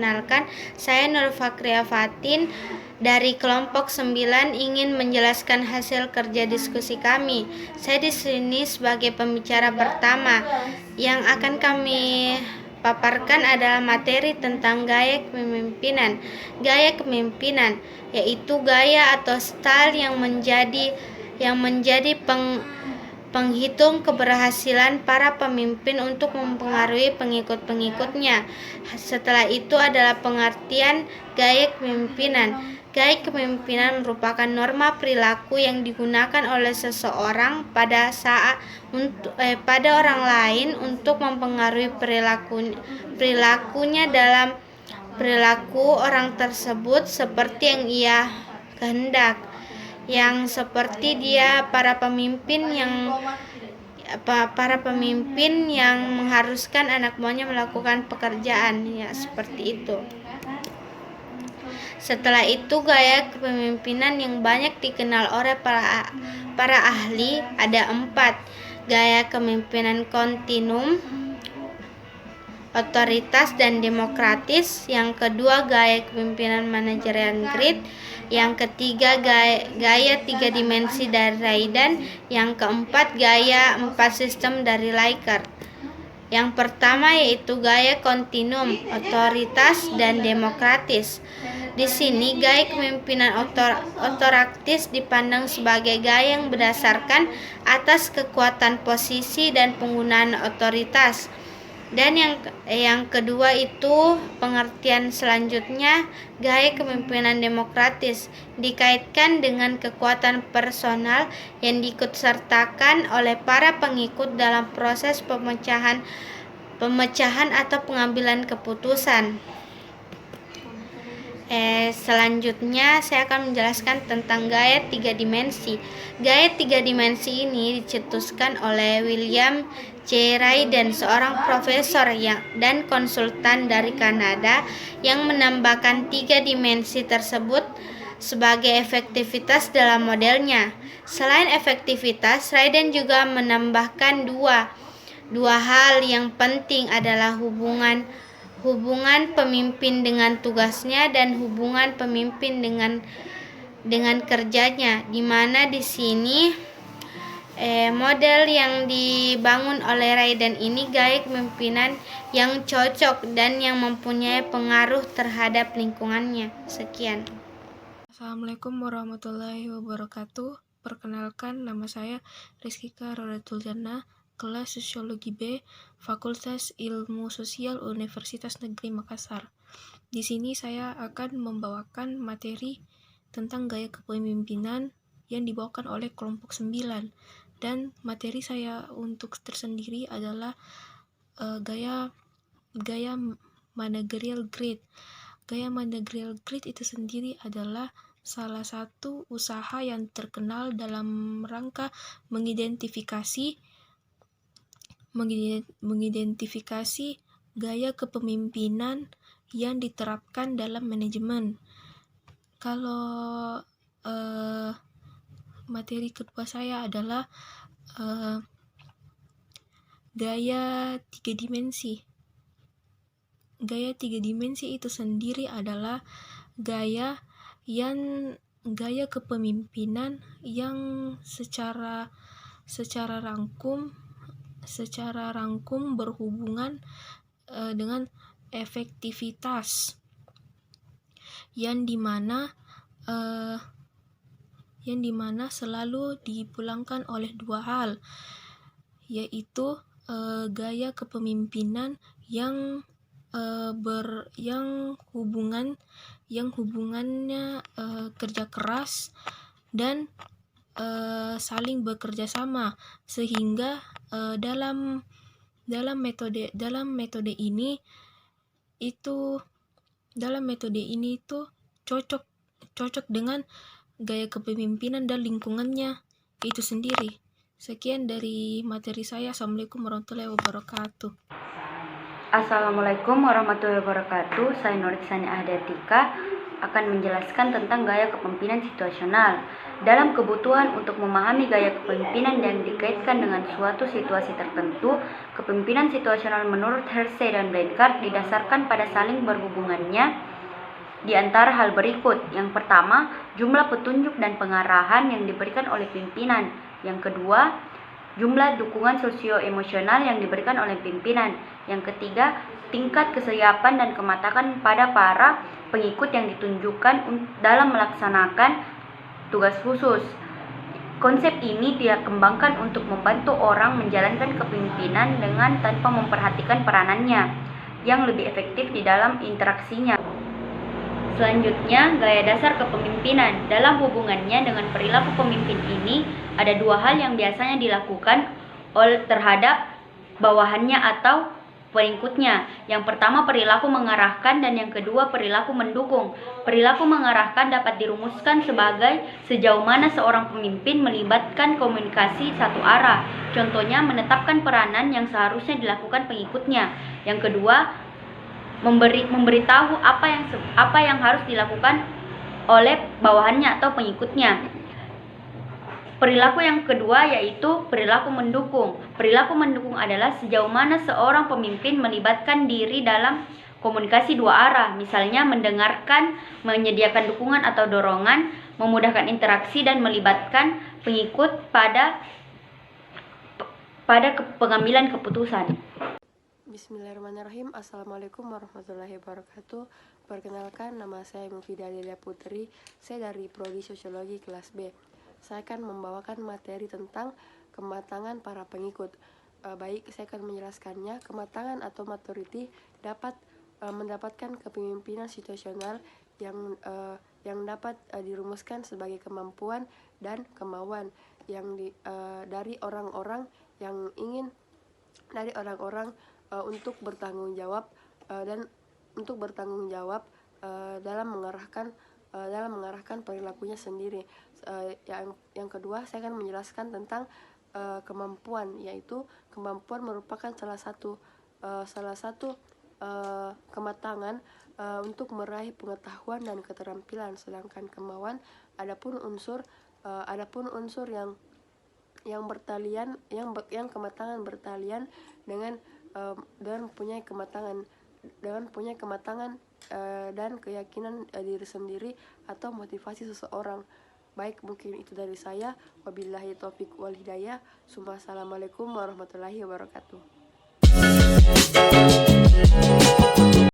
perkenalkan, saya Nur Fakria Fatin dari kelompok 9 ingin menjelaskan hasil kerja diskusi kami. Saya di sini sebagai pembicara pertama. Yang akan kami paparkan adalah materi tentang gaya kepemimpinan. Gaya kepemimpinan yaitu gaya atau style yang menjadi penghitung keberhasilan para pemimpin untuk mempengaruhi pengikut-pengikutnya. Setelah itu adalah pengertian gaya kepemimpinan. Gaya kepemimpinan merupakan norma perilaku yang digunakan oleh seseorang pada orang lain untuk mempengaruhi perilakunya dalam perilaku orang tersebut seperti yang ia kehendak. Yang seperti para pemimpin yang mengharuskan anak buahnya melakukan pekerjaan, ya seperti itu. Setelah itu, gaya kepemimpinan yang banyak dikenal oleh para ahli ada 4. Gaya kepemimpinan kontinum, otoritas dan demokratis. Yang kedua, gaya kepemimpinan manajerial grid. Yang ketiga, gaya 3 dimensi dari Raidan. Yang keempat, gaya 4 sistem dari Likert. Yang pertama yaitu gaya kontinum, otoritas dan demokratis. Di sini gaya kepemimpinan otoraktis dipandang sebagai gaya yang berdasarkan atas kekuatan posisi dan penggunaan otoritas. Dan yang kedua itu pengertian selanjutnya, gaya kepemimpinan demokratis dikaitkan dengan kekuatan personal yang diikutsertakan oleh para pengikut dalam proses pemecahan atau pengambilan keputusan. Selanjutnya saya akan menjelaskan tentang gaya 3 dimensi. Gaya 3 dimensi ini dicetuskan oleh William J. Raidan, seorang profesor dan konsultan dari Kanada yang menambahkan 3 dimensi tersebut sebagai efektivitas dalam modelnya. Selain efektivitas, Raidan juga menambahkan dua hal yang penting adalah hubungan pemimpin dengan tugasnya dan hubungan pemimpin dengan kerjanya, di mana di sini model yang dibangun oleh Raidan ini gaya kepemimpinan yang cocok dan yang mempunyai pengaruh terhadap lingkungannya. Sekian. Assalamualaikum warahmatullahi wabarakatuh. Perkenalkan, nama saya Rizkika Rodatul Jannah, kelas Sosiologi B, Fakultas Ilmu Sosial Universitas Negeri Makassar. Di sini saya akan membawakan materi tentang gaya kepemimpinan yang dibawakan oleh kelompok 9. Dan materi saya untuk tersendiri adalah gaya managerial grade. Gaya managerial grade itu sendiri adalah salah satu usaha yang terkenal dalam rangka mengidentifikasi gaya kepemimpinan yang diterapkan dalam manajemen. Kalau materi kedua saya adalah gaya 3 dimensi. Gaya 3 dimensi itu sendiri adalah gaya kepemimpinan yang secara rangkum berhubungan dengan efektivitas yang dimana selalu dipulangkan oleh 2 hal, yaitu gaya kepemimpinan yang hubungannya kerja keras dan saling bekerja sama, sehingga dalam metode ini itu cocok dengan gaya kepemimpinan dan lingkungannya itu sendiri. Sekian dari materi saya. Assalamualaikum warahmatullahi wabarakatuh. Assalamualaikum warahmatullahi wabarakatuh. Saya Nuritsani Ahdatika akan menjelaskan tentang gaya kepemimpinan situasional. Dalam kebutuhan untuk memahami gaya kepemimpinan yang dikaitkan dengan suatu situasi tertentu, kepemimpinan situasional menurut Hersey dan Blanchard didasarkan pada saling berhubungannya di antara hal berikut. Yang pertama, jumlah petunjuk dan pengarahan yang diberikan oleh pimpinan. Yang kedua, jumlah dukungan sosio-emosional yang diberikan oleh pimpinan. Yang ketiga, tingkat kesiapan dan kematangan pada para pengikut yang ditunjukkan dalam melaksanakan tugas khusus. Konsep ini dikembangkan untuk membantu orang menjalankan kepemimpinan dengan tanpa memperhatikan peranannya yang lebih efektif di dalam interaksinya. Selanjutnya, gaya dasar kepemimpinan. Dalam hubungannya dengan perilaku pemimpin ini, ada dua hal yang biasanya dilakukan terhadap bawahannya atau pengikutnya. Yang pertama, perilaku mengarahkan, dan yang kedua, perilaku mendukung. Perilaku mengarahkan dapat dirumuskan sebagai sejauh mana seorang pemimpin melibatkan komunikasi satu arah. Contohnya, menetapkan peranan yang seharusnya dilakukan pengikutnya. Yang kedua, memberitahu apa yang harus dilakukan oleh bawahannya atau pengikutnya. Perilaku yang kedua yaitu perilaku mendukung. Perilaku mendukung adalah sejauh mana seorang pemimpin melibatkan diri dalam komunikasi dua arah, misalnya mendengarkan, menyediakan dukungan atau dorongan, memudahkan interaksi, dan melibatkan pengikut pada pengambilan keputusan. Bismillahirrahmanirrahim. Assalamualaikum warahmatullahi wabarakatuh. Perkenalkan, nama saya Mufidah Delia Putri. Saya dari Prodi Sosiologi kelas B. Saya akan membawakan materi tentang kematangan para pengikut. Baik, saya akan menjelaskannya. Kematangan atau maturity dapat mendapatkan kepemimpinan situasional yang dapat dirumuskan sebagai kemampuan dan kemauan dari orang-orang untuk bertanggung jawab dalam mengarahkan perilakunya sendiri. Yang kedua, saya akan menjelaskan tentang kemampuan, yaitu kemampuan merupakan salah satu kematangan untuk meraih pengetahuan dan keterampilan, sedangkan kemauan adapun unsur yang bertalian, yang kematangan bertalian dengan punya kematangan dan keyakinan diri sendiri atau motivasi seseorang. Baik, mungkin itu dari saya. Wabillahi taufiq wal hidayah. Assalamualaikum warahmatullahi wabarakatuh.